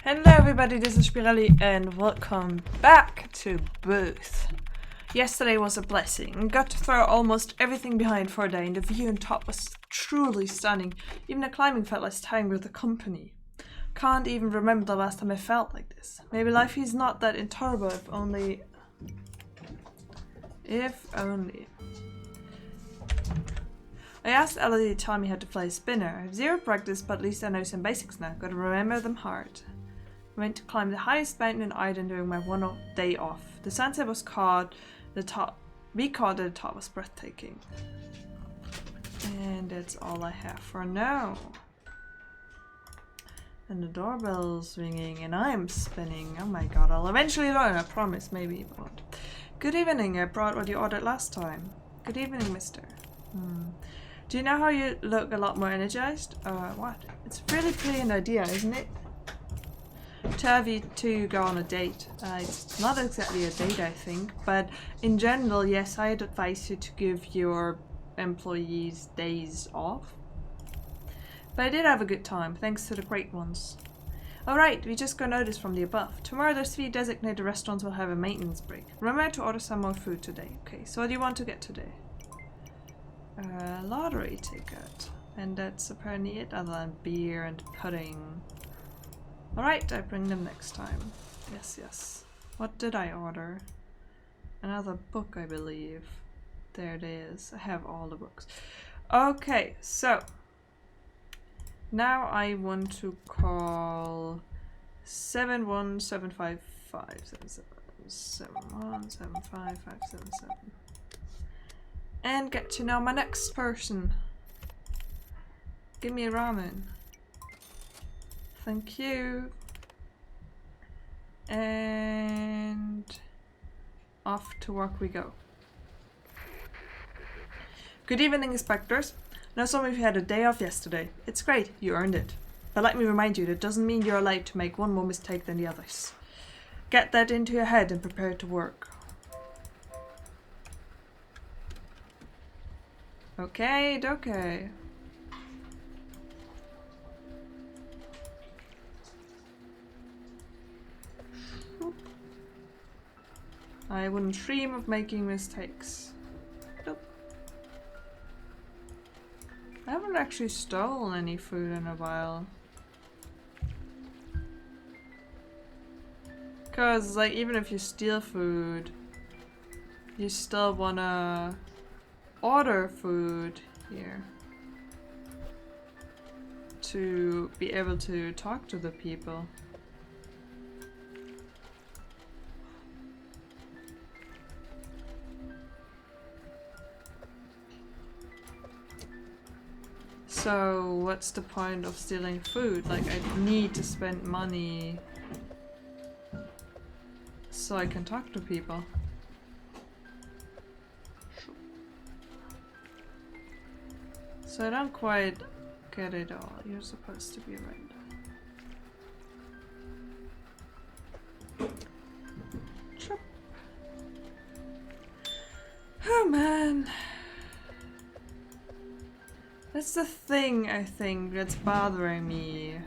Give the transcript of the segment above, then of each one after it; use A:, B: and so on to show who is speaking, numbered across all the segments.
A: Hello everybody, this is Spirelli and welcome back to Booth. Yesterday was a blessing. Got to throw almost everything behind for a day and the view on top was truly stunning. Even the climbing felt less tiring with the company. Can't even remember the last time I felt like this. Maybe life is not that intolerable if only... I asked Ellie to tell me how to play a spinner. I have zero practice, but at least I know some basics now. Gotta remember them hard. I went to climb the highest mountain in Ireland during my day off. The sunset was caught. The top at the top was breathtaking. And that's all I have for now. And the doorbell's ringing and I'm spinning. Oh my god, I'll eventually learn, I promise, maybe. But good evening, I brought what you ordered last time. Good evening, mister. Do you know how you look a lot more energized? What? It's a really brilliant idea, isn't it? To have you two go on a date. It's not exactly a date, I think, but in general, yes, I'd advise you to give your employees days off. But I did have a good time, thanks to the great ones. Alright, we just got notice from the above. Tomorrow those 3 designated restaurants will have a maintenance break. Remember to order some more food today. Okay, so what do you want to get today? Lottery ticket. And that's apparently it, other than beer and pudding. Alright, I bring them next time. Yes. What did I order? Another book, I believe. There it is. I have all the books. Okay, so now I want to call 7175577 and get to know my next person. Give me a ramen. Thank you. And off to work we go. Good evening, inspectors. Now some of you had a day off yesterday. It's great, you earned it. But let me remind you, that doesn't mean you're allowed to make one more mistake than the others. Get that into your head and prepare to work. Okay. I wouldn't dream of making mistakes. Nope. I haven't actually stolen any food in a while. Cause like even if you steal food, you still wanna order food here to be able to talk to the people. So what's the point of stealing food? Like I need to spend money so I can talk to people. So I don't quite get it all. You're supposed to be right. Chop. Oh man. That's the thing, I think, that's bothering me.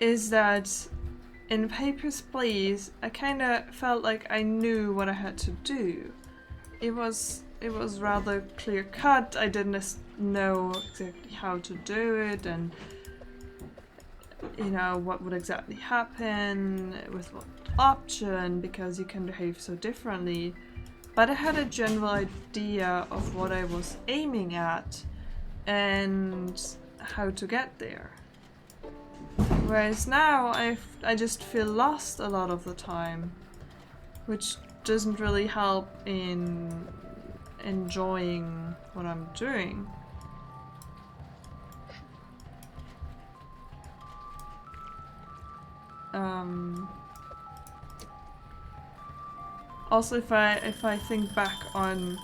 A: Is that in Papers, Please, I kinda felt like I knew what I had to do. It was rather clear cut. I didn't know exactly how to do it and you know what would exactly happen with what option, because you can behave so differently. But I had a general idea of what I was aiming at and how to get there. Whereas now I just feel lost a lot of the time, which doesn't really help in enjoying what I'm doing. Also, if I think back on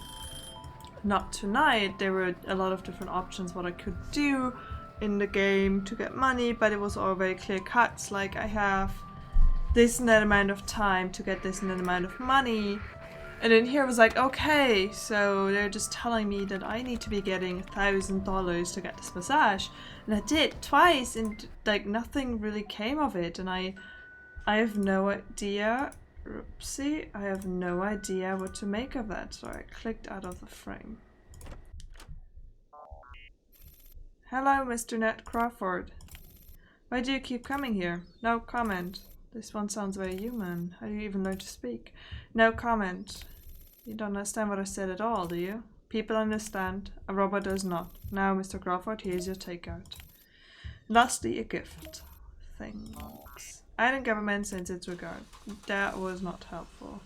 A: Not Tonight, there were a lot of different options what I could do in the game to get money, but it was all very clear cuts, like I have this and that amount of time to get this and that amount of money, And then here was like, okay, so they're just telling me that I need to be getting $1,000 to get this massage. And I did twice, and like nothing really came of it. And I have no idea. Oopsie, I have no idea what to make of that. So I clicked out of the frame. Hello, Mr. Ned Crawford. Why do you keep coming here? No comment. This one sounds very human. How do you even learn to speak? No comment. You don't understand what I said at all, do you? People understand. A robot does not. Now, Mr. Crawford, here's your takeout. Lastly, a gift. Thanks. Island government sends its regard. That was not helpful.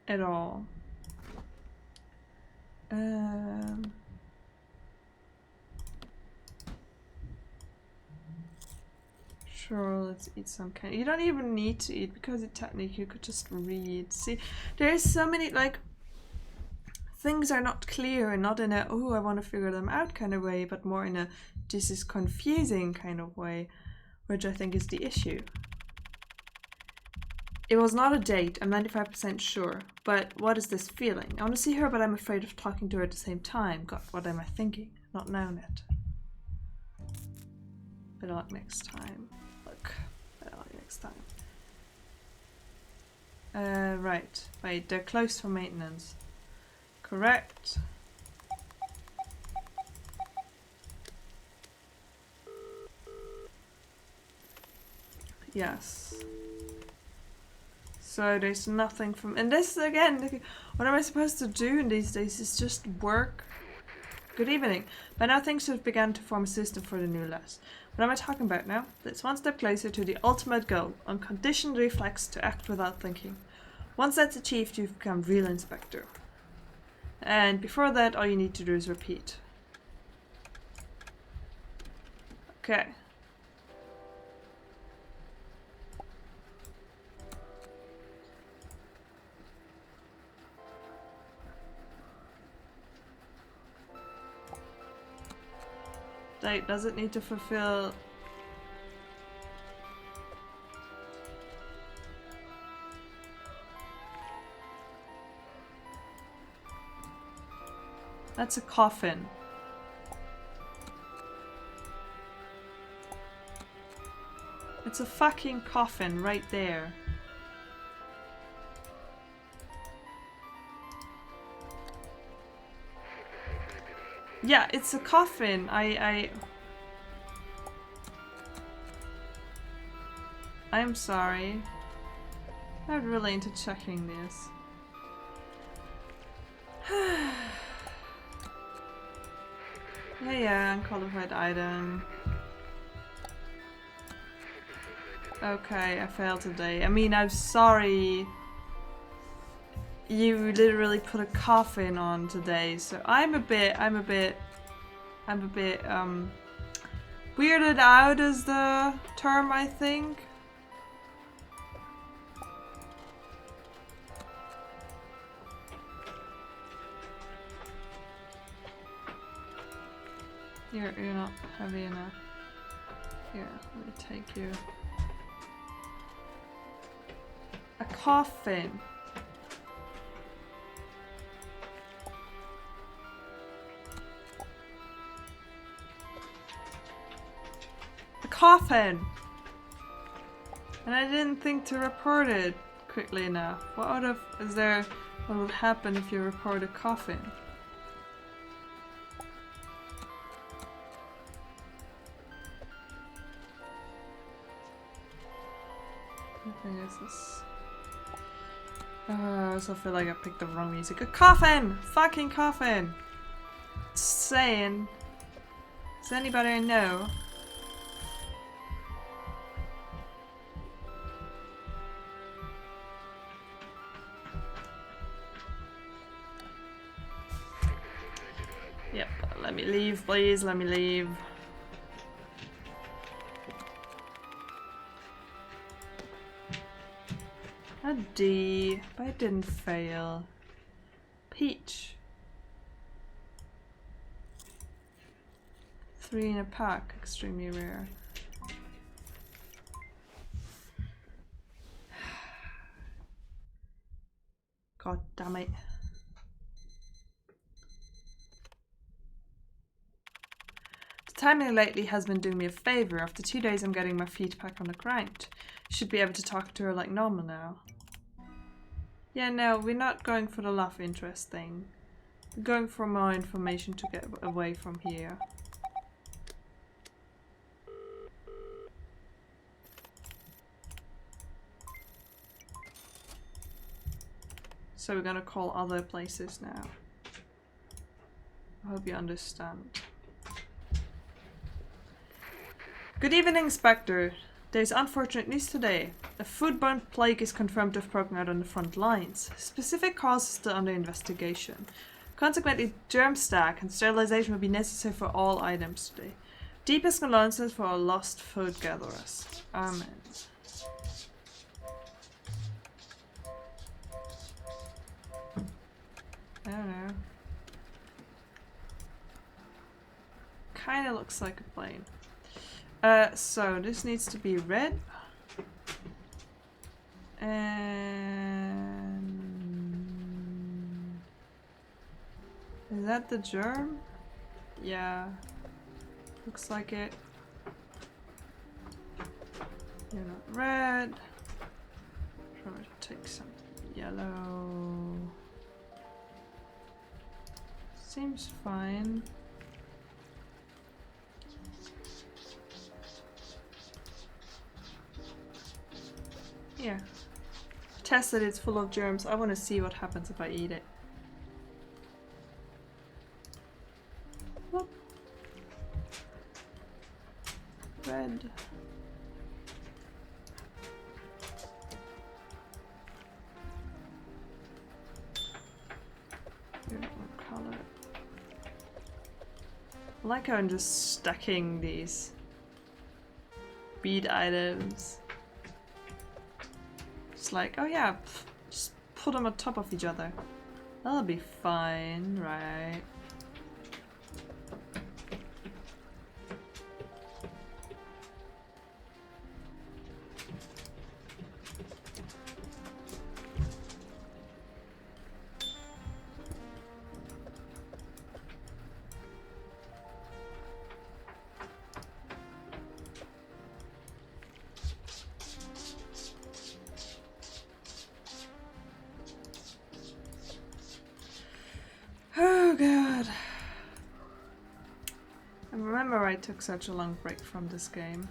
A: At all. Sure, let's eat some candy. You don't even need to eat because technically you could just read. See, there's so many, like, things are not clear and not in a, oh, I want to figure them out kind of way, but more in a, this is confusing kind of way, which I think is the issue. It was not a date, I'm 95% sure, but what is this feeling? I want to see her, but I'm afraid of talking to her at the same time. God, what am I thinking? Not now, Ned. Better luck next time. Look, better luck next time. Right. Wait, they're closed for maintenance. Correct. Yes. So there's nothing from, and this again, what am I supposed to do in these days is just work. Good evening. By now things have begun to form a system for the new less. What am I talking about now? It's one step closer to the ultimate goal, unconditioned reflex to act without thinking. Once that's achieved, you've become real inspector. And before that, all you need to do is repeat. Okay. Like, does it need to fulfill... That's a coffin. It's a fucking coffin right there. Yeah, it's a coffin. I'm sorry. I'm not really into checking this. Yeah, unqualified item. Okay, I failed today. I mean, I'm sorry. You literally put a coffin on today, so I'm a bit weirded out is the term, I think. You're not heavy enough. Here, let me take you. A coffin. A coffin! And I didn't think to report it quickly enough. What would happen if you report a coffin? I think it's this. I also feel like I picked the wrong music. A coffin! Fucking coffin! Saying. Is anybody I know? Yep, let me leave, please, let me leave. A D, but it didn't fail. Peach. 3 in a pack, extremely rare. God damn it. The timing lately has been doing me a favor. After 2 days I'm getting my feet back on the ground. Should be able to talk to her like normal now. Yeah, no, we're not going for the love interest thing. We're going for more information to get away from here. So we're gonna call other places now. I hope you understand. Good evening, Inspector. There's unfortunate news today. A foodborne plague is confirmed to have broken out on the front lines. Specific cause is still under investigation. Consequently, germ stack and sterilization will be necessary for all items today. Deepest condolences for our lost food gatherers. Amen. I don't know. Kinda looks like a plane. So this needs to be red. And is that the germ? Yeah. Looks like it. You're not red. Try to take some yellow. Seems fine. Yeah. Tested it's full of germs. I want to see what happens if I eat it. Whoop. Red. What color? I like how I'm just stacking these bead items. It's like, oh yeah, just put them on top of each other. That'll be fine, right? I took such a long break from this game.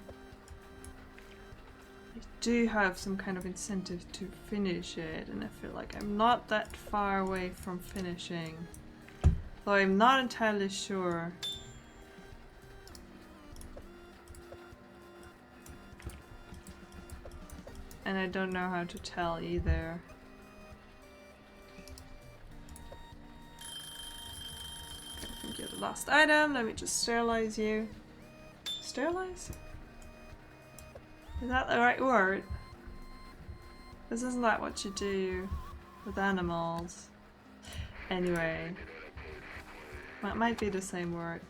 A: I do have some kind of incentive to finish it, and I feel like I'm not that far away from finishing. Though I'm not entirely sure. And I don't know how to tell either. I think you're the last item. Let me just sterilize you. Sterilize? Is that the right word? This isn't that what you do with animals. Anyway. That might be the same word.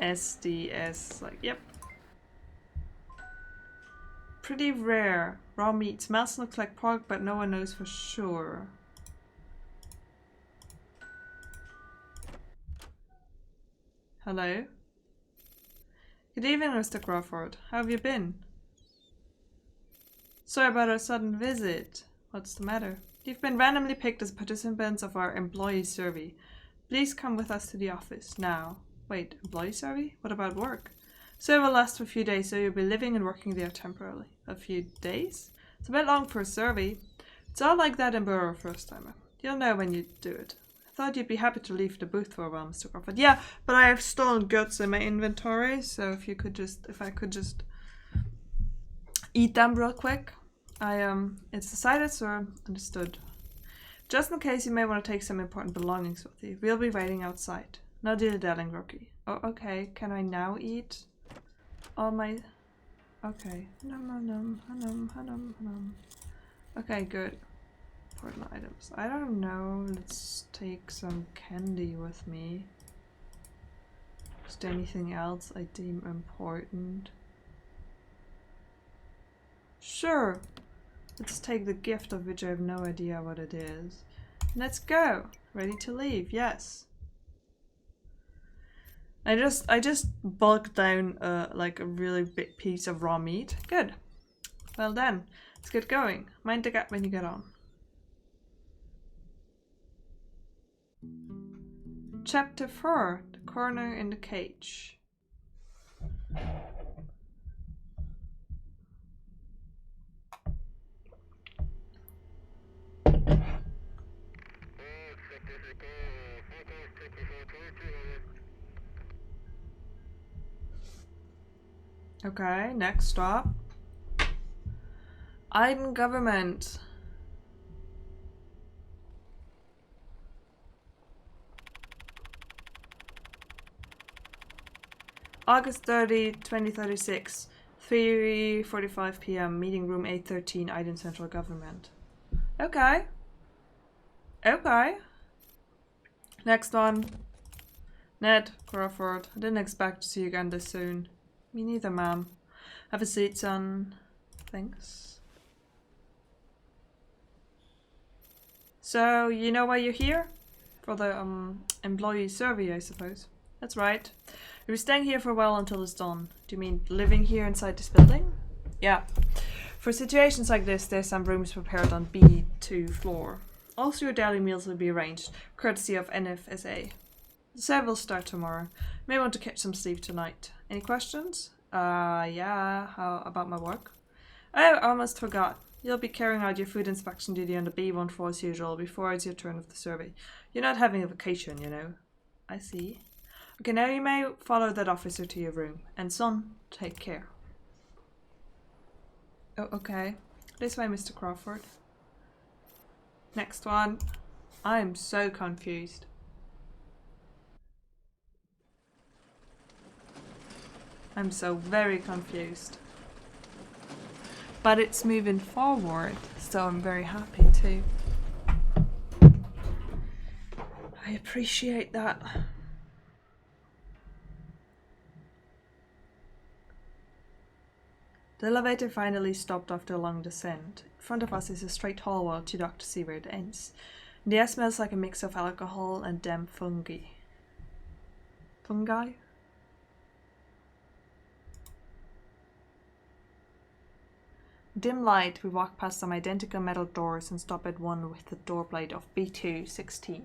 A: SDS. Like, yep. Pretty rare. Raw meat. Smells looks like pork, but no one knows for sure. Hello? Good evening, Mr. Crawford. How have you been? Sorry about our sudden visit. What's the matter? You've been randomly picked as participants of our employee survey. Please come with us to the office now. Wait, employee survey? What about work? Survey will last for a few days, so you'll be living and working there temporarily. A few days? It's a bit long for a survey. It's all like that in Burrow first timer. You'll know when you do it. I thought you'd be happy to leave the booth for a while, Mr. Crawford. Yeah, but I have stolen goods in my inventory, so if I could just eat them real quick. It's decided, sir. Understood. Just in case, you may want to take some important belongings with you. We'll be waiting outside. No dilly-dallying, rookie. Oh, okay. Can I now eat all my... Okay. Okay, good. Important items. I don't know. Let's take some candy with me. Is there anything else I deem important? Sure. Let's take the gift, of which I have no idea what it is. Let's go. Ready to leave, yes. I just bulked down like a really big piece of raw meat. Good. Well done. Let's get going. Mind the gap when you get on. Chapter 4. The corner in the cage. Okay, next stop. Iden government. August 30, 2036. 3:45 p.m. Meeting room 813, Iden Central Government. Okay. Okay. Next one. Ned Crawford. I didn't expect to see you again this soon. Me neither, ma'am. Have a seat, son. Thanks. So, you know why you're here? For the employee survey, I suppose. That's right. You're staying here for a while until it's done. Do you mean living here inside this building? Yeah. For situations like this, there's some rooms prepared on B2 floor. Also, your daily meals will be arranged, courtesy of NFSA. The survey will start tomorrow. You may want to catch some sleep tonight. Any questions? Yeah. How about my work? Oh, I almost forgot. You'll be carrying out your food inspection duty on the B1 floor as usual before it's your turn of the survey. You're not having a vacation, you know. I see. Okay, now you may follow that officer to your room. And son, take care. Oh, okay. This way, Mr. Crawford. Next one. I'm so confused. I'm so very confused. But it's moving forward, so I'm very happy too. I appreciate that. The elevator finally stopped after a long descent. In front of us is a straight hallway to dock to see where it ends. The air smells like a mix of alcohol and damp fungi. Fungi? Dim light, we walk past some identical metal doors and stop at one with the door plate of B216.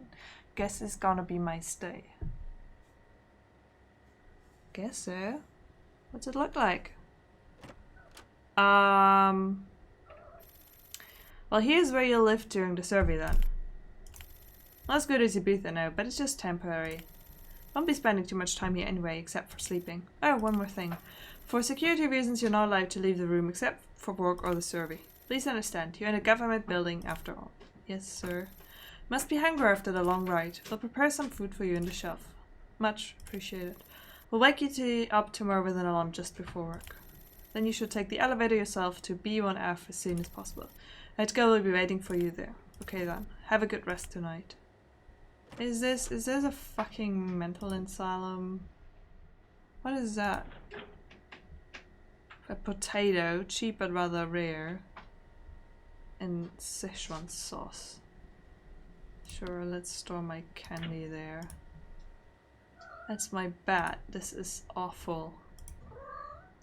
A: Guess it's gonna be my stay. Guess so. What's it look like? Well, here's where you'll live during the survey then. Not as good as Ibiza now, but it's just temporary. Won't be spending too much time here anyway, except for sleeping. Oh, one more thing. For security reasons, you're not allowed to leave the room except for work or the survey. Please understand, you're in a government building after all. Yes, sir. Must be hungry after the long ride. We'll prepare some food for you in the shelf. Much appreciated. We'll wake you up tomorrow with an alarm just before work. Then you should take the elevator yourself to B1F as soon as possible. Edgar will be waiting for you there. Okay then. Have a good rest tonight. Is this a fucking mental asylum? What is that? A potato, cheap but rather rare. And Szechuan sauce. Sure, let's store my candy there. That's my bat. This is awful.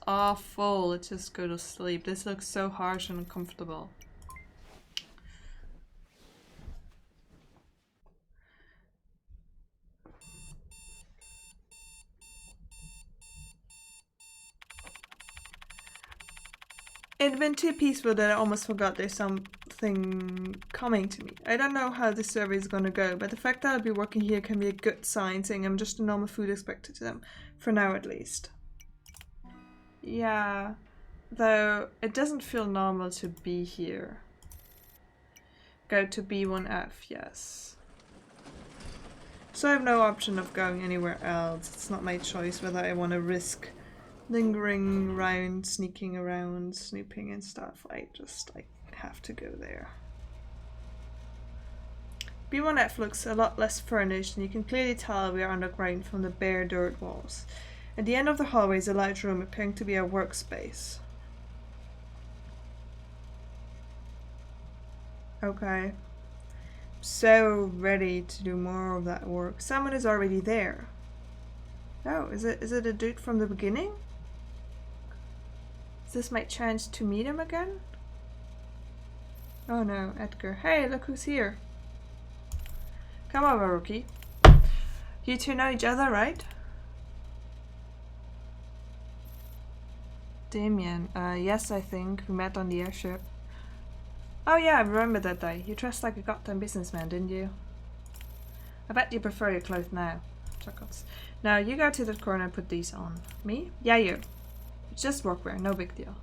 A: Awful. Let's just go to sleep. This looks so harsh and uncomfortable. It's been too peaceful that I almost forgot there's something coming to me. I don't know how this survey is gonna go, but the fact that I'll be working here can be a good sign, saying I'm just a normal food inspector to them. For now at least. Yeah, though it doesn't feel normal to be here. Go to B1F, yes. So I have no option of going anywhere else. It's not my choice whether I want to risk lingering around, sneaking around, snooping and stuff. I have to go there. B1F looks a lot less furnished, and you can clearly tell we are underground from the bare dirt walls. At the end of the hallway is a large room appearing to be a workspace. Okay. So ready to do more of that work. Someone is already there. Oh, is it a dude from the beginning? Is this my chance to meet him again? Oh no, Edgar. Hey, look who's here. Come over, rookie. You two know each other, right? Damien. Yes, I think. We met on the airship. Oh yeah, I remember that day. You dressed like a goddamn businessman, didn't you? I bet you prefer your clothes now. Chuckles. Now, you go to that corner and put these on. Me? Yeah, you. It's just workwear, no big deal.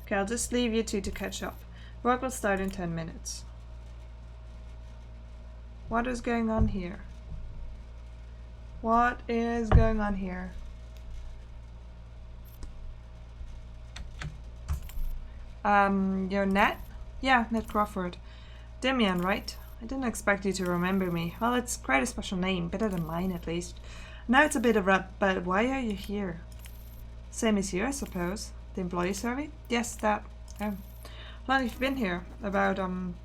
A: Okay, I'll just leave you two to catch up. Work will start in 10 minutes. What is going on here? What is going on here? You're Ned? Yeah, Ned Crawford. Damien, right? I didn't expect you to remember me. Well, it's quite a special name, better than mine at least. Now it's a bit of rap, but why are you here? Same as you, I suppose. The employee survey? Yes, that. Oh. How long have you been here? About,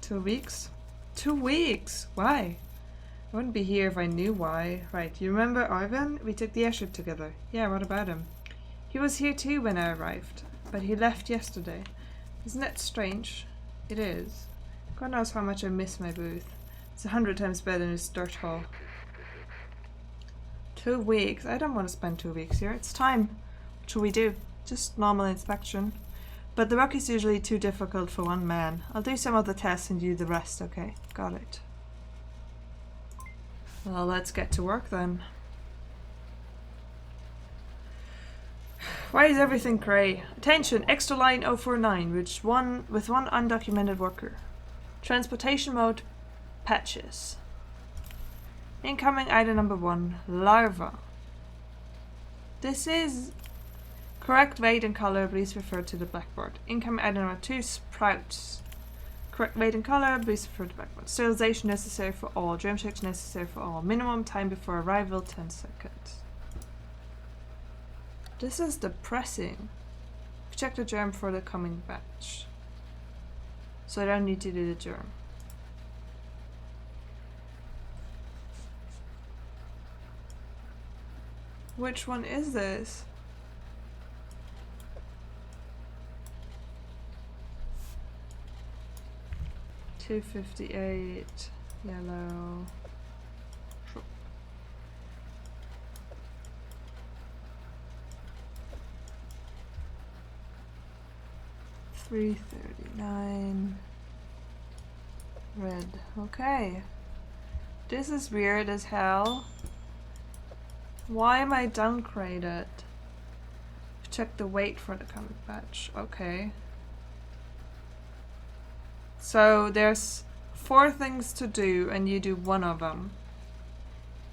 A: 2 weeks? 2 weeks? Why? I wouldn't be here if I knew why. Right, you remember Ivan? We took the airship together. Yeah, what about him? He was here too when I arrived, but he left yesterday. Isn't that strange? It is. God knows how much I miss my booth. It's 100 times better than this dirt hole. 2 weeks? I don't want to spend 2 weeks here. It's time. What should we do? Just normal inspection. But the work is usually too difficult for one man. I'll do some of the tests and you do the rest, okay? Got it. Well, let's get to work then. Why is everything grey? Attention, extra line 049, with one undocumented worker. Transportation mode, patches. Incoming item number 1, larva. This is correct weight and color, please refer to the blackboard. Incoming item number 2, sprouts. Correct weight and color, please refer to the blackboard. Sterilization necessary for all, germ checks necessary for all. Minimum time before arrival, 10 seconds. This is depressing. Check the germ for the coming batch. So I don't need to do the germ. Which one is this? $2.58 yellow. 339 red. Okay. This is weird as hell. Why am I downgraded? Check the weight for the coming batch. Okay. So there's 4 things to do and you do 1 of them.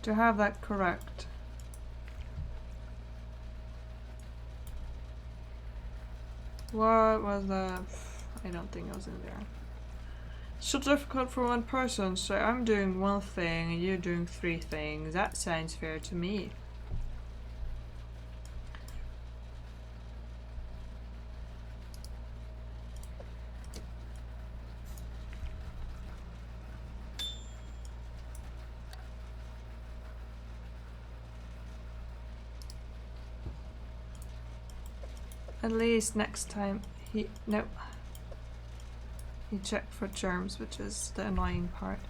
A: To have that correct. What was that? I don't think it was in there. It's so difficult for one person, so I'm doing 1 thing and you're doing 3 things. That sounds fair to me. At least next time he checked for germs, which is the annoying part.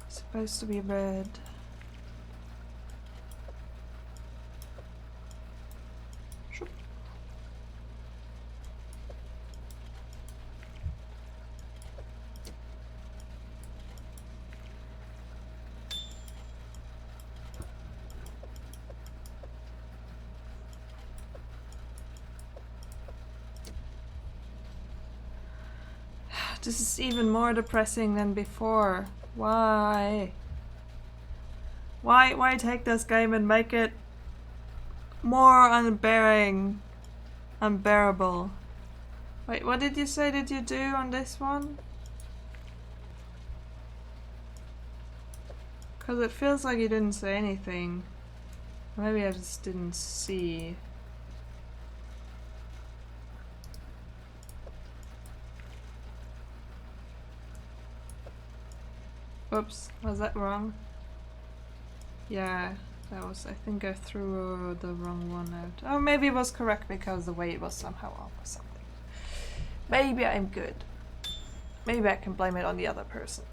A: It's supposed to be red. Shoop. This is even more depressing than before. Why? Why take this game and make it more unbearable? Wait, what did you say did you do on this one? Because it feels like you didn't say anything. Maybe I just didn't see. Oops, was that wrong? Yeah, that was, I think I threw the wrong one out. Oh, maybe it was correct because the weight was somehow off or something. Maybe I'm good. Maybe I can blame it on the other person.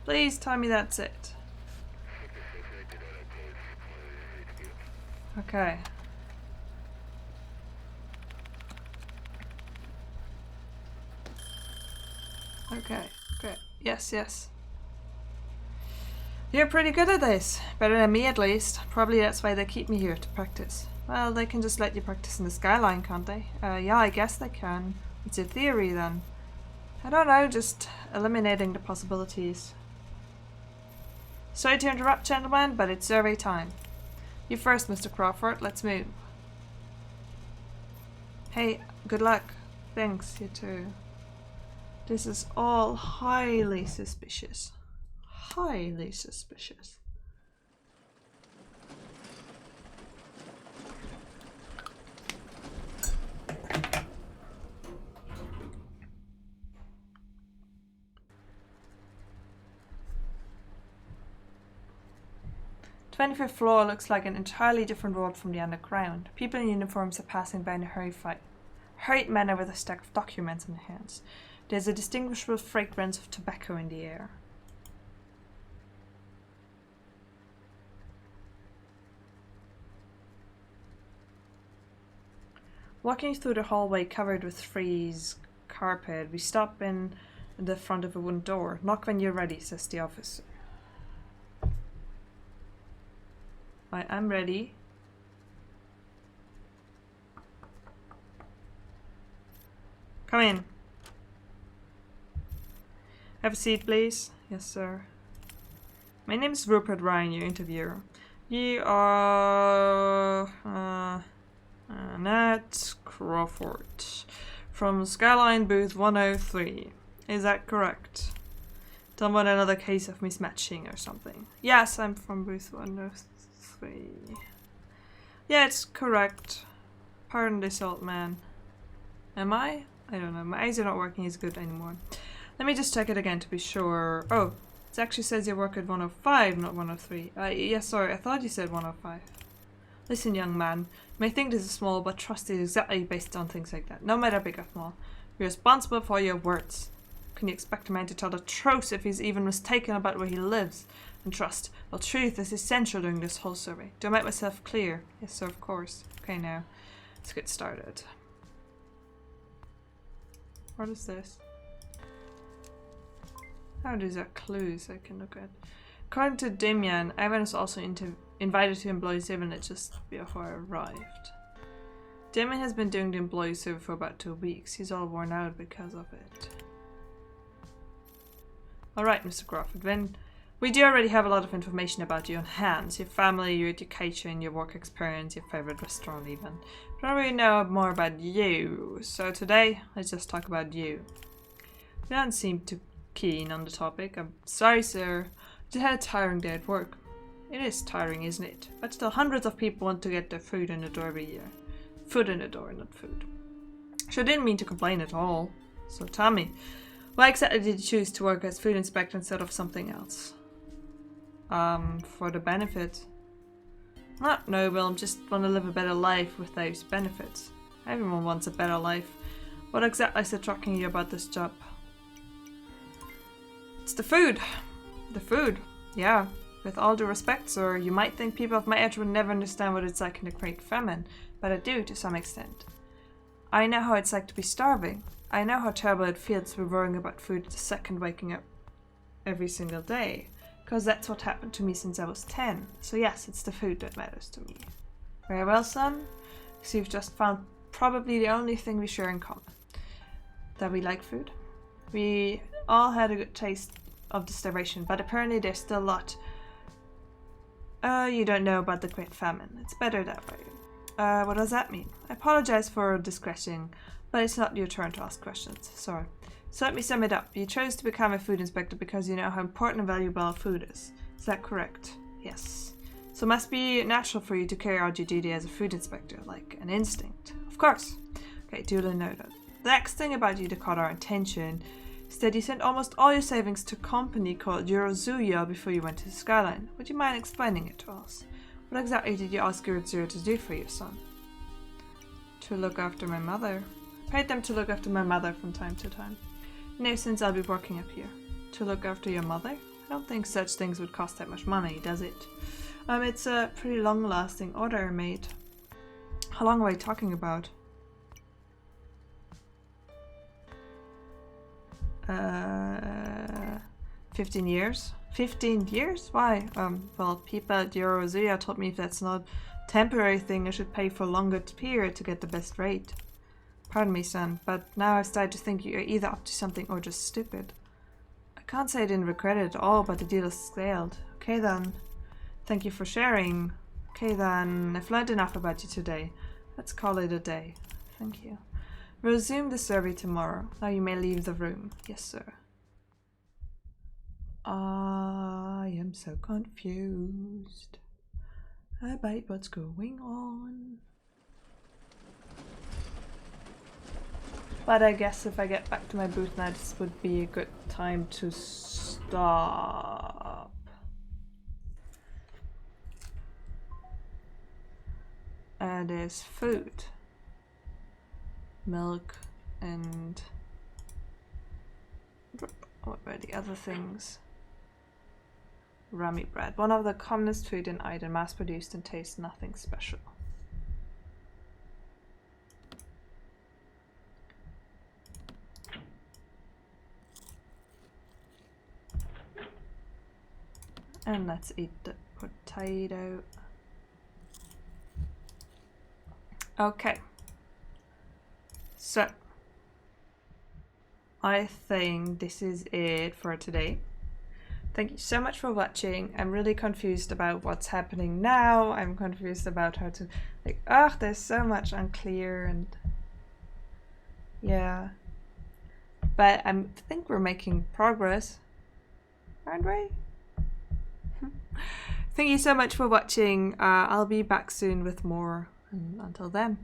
A: Please tell me that's it. Okay. Okay, great. Yes, yes. You're pretty good at this. Better than me at least. Probably that's why they keep me here to practice. Well, they can just let you practice in the skyline, can't they? Yeah, I guess they can. It's a theory then. I don't know, just eliminating the possibilities. Sorry to interrupt, gentlemen, but it's survey time. You first, Mr. Crawford. Let's move. Hey, good luck. Thanks, you too. This is all highly suspicious. Highly suspicious. The 25th floor looks like an entirely different world from the underground. People in uniforms are passing by in a hurried manner with a stack of documents in their hands. There's a distinguishable fragrance of tobacco in the air. Walking through the hallway covered with frieze carpet, we stop in the front of a wooden door. Knock when you're ready, says the officer. I am ready. Come in. Have a seat, please. Yes, sir. My name is Rupert Ryan, your interviewer. You are Nat Crawford from Skyline booth 103. Is that correct? Done with another case of mismatching or something. Yes, I'm from booth 103. Yeah, it's correct. Pardon this, old man. Am I? I don't know. My eyes are not working as good anymore. Let me just check it again to be sure. Oh, it actually says you work at 105, not 103. Yes, sorry, I thought you said 105. Listen, young man, you may think this is small, but trust is exactly based on things like that. No matter big or small. You're responsible for your words. Can you expect a man to tell the truth if he's even mistaken about where he lives? And trust, well, truth is essential during this whole survey. Do I make myself clear? Yes, sir, of course. Okay, now, let's get started. What is this? Oh, these are clues I can look at. According to Damien, Ivan was also invited to employee survey just before I arrived. Damien has been doing the employee survey for about 2 weeks. He's all worn out because of it. Alright, Mr. Crawford, we do already have a lot of information about you on hand. Your family, your education, your work experience, your favorite restaurant even. But I don't really know more about you. So today, let's just talk about you. You don't seem too keen on the topic. I'm sorry, sir. You had a tiring day at work. It is tiring, isn't it? But still, hundreds of people want to get their food in the door every year. Food in the door, not food. Sure didn't mean to complain at all. So tell me, why exactly did you choose to work as food inspector instead of something else? For the benefit. Not noble, I just want to live a better life with those benefits. Everyone wants a better life. What exactly is attracting you about this job? It's the food. The food. Yeah. With all due respect, sir, you might think people of my age would never understand what it's like in the Great Famine, but I do to some extent. I know how it's like to be starving. I know how terrible it feels to be worrying about food the second waking up every single day. Because that's what happened to me since I was 10. So yes, it's the food that matters to me. Very well, son. So you've just found probably the only thing we share in common. That we like food. We all had a good taste of the starvation, but apparently there's still a lot you don't know about the Great Famine. It's better that way. What does that mean? I apologize for discretion, but it's not your turn to ask questions. Sorry. So let me sum it up. You chose to become a food inspector because you know how important and valuable food is. Is that correct? Yes. So it must be natural for you to carry out your duty as a food inspector, like an instinct. Of course. Okay, duly noted. The next thing about you that caught our attention is that you sent almost all your savings to a company called Eurozuya before you went to the Skyline. Would you mind explaining it to us? What exactly did you ask Eurozuya to do for your son? To look after my mother. I paid them to look after my mother from time to time. No, since I'll be working up here. To look after your mother? I don't think such things would cost that much money, does it? It's a pretty long-lasting order I made. How long are we talking about? 15 years? 15 years? Why? Well, people at Eurozuya told me if that's not a temporary thing, I should pay for a longer period to get the best rate. Pardon me, son, but now I've started to think you're either up to something or just stupid. I can't say I didn't regret it at all, but the deal has failed. Okay then. Thank you for sharing. Okay then, I've learned enough about you today. Let's call it a day. Thank you. Resume the survey tomorrow. Now you may leave the room. Yes, sir. I am so confused about what's going on. But I guess if I get back to my booth now, this would be a good time to stop. There's food. Milk and... what were the other things? Rummy bread. One of the commonest food in Iden, mass-produced and tastes nothing special. And let's eat the potato. Okay. So, I think this is it for today. Thank you so much for watching. I'm really confused about what's happening now. I'm confused about how to, like, there's so much unclear and yeah. But I think we're making progress, aren't we? Thank you so much for watching. I'll be back soon with more, and until then.